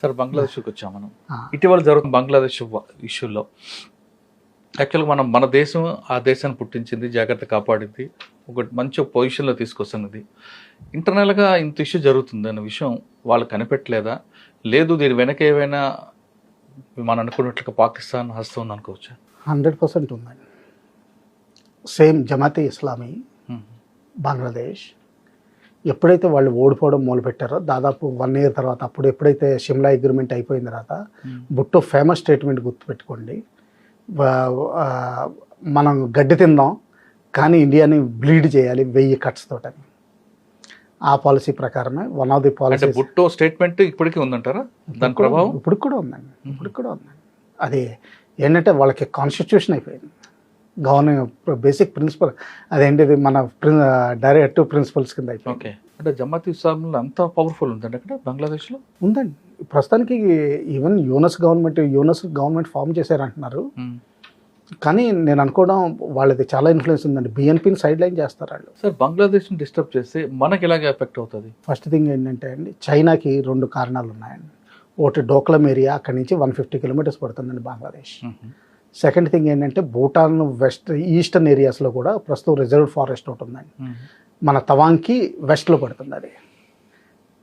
Sir బంగ్లాదేశ్కి వచ్చాం మనం. ఇటీవల జరుగుతున్న బంగ్లాదేశ్ ఇష్యూలో యాక్చువల్గా మన దేశం ఆ దేశాన్ని పుట్టించింది, జాగ్రత్త కాపాడింది, ఒక మంచి పొజిషన్లో తీసుకొస్తున్నది. ఇంటర్నల్గా ఇంత ఇష్యూ జరుగుతుంది అన్న విషయం వాళ్ళు కనిపెట్టలేదా? లేదు దీని వెనక ఏవైనా మనం అనుకున్నట్లుగా పాకిస్తాన్ హస్తం ఉంది అనుకోవచ్చా? 100% ఉందండి. సేమ్ జమాతే ఇస్లామీ బంగ్లాదేశ్ ఎప్పుడైతే వాళ్ళు ఓడిపోవడం మొదలుపెట్టారో దాదాపు 1 year తర్వాత, అప్పుడు ఎప్పుడైతే షిమ్లా అగ్రిమెంట్ అయిపోయిన తర్వాత భుట్టో ఫేమస్ స్టేట్మెంట్ గుర్తుపెట్టుకోండి, మనం గడ్డి తిందాం కానీ ఇండియాని బ్లీడ్ చేయాలి 1000 cuts తోటని. ఆ పాలసీ ప్రకారమే one of the policy. Bhutto statement ఇప్పటికీ ఉందంటారా? దాని ప్రభావం ఇప్పుడు కూడా ఉందండి. అది ఏంటంటే వాళ్ళకి కాన్స్టిట్యూషన్ అయిపోయింది. గవర్నమెంట్ బేసిక్ ప్రిన్సిపల్ అదేంటిది మన డైరెక్టివ్ ప్రిన్సిపల్స్ కింద అయిపోయింది. ఓకే, అంటే జమాత్ ఇస్లాంలో అంత పవర్ఫుల్ ఉందండి అక్కడ బంగ్లాదేశ్లో? ఉందండి. ప్రస్తుతానికి ఈవెన్ యూనస్ గవర్నమెంట్ ఫామ్ చేశారంటున్నారు. కానీ నేను అనుకోవడం వాళ్ళది చాలా ఇన్ఫ్లుయెన్స్ ఉందండి. బిఎన్పిని సైడ్ లైన్ చేస్తారు వాళ్ళు. సార్ బంగ్లాదేశ్ని డిస్టర్బ్ చేస్తే మనకి ఎలాగ ఎఫెక్ట్ అవుతుంది? ఫస్ట్ థింగ్ ఏంటంటే అండి, చైనాకి 2 కారణాలు ఉన్నాయండి. ఒకటి డోక్లం ఏరియా, అక్కడి నుంచి 150 kilometers పడుతుందండి బంగ్లాదేశ్. సెకండ్ థింగ్ ఏంటంటే భూటాన్ ఈస్టర్న్ ఏరియాస్లో కూడా ప్రస్తుతం రిజర్వ్డ్ ఫారెస్ట్ ఒకటి ఉందండి. మన తవాంగ్కి వెస్ట్లో పడుతుంది అది.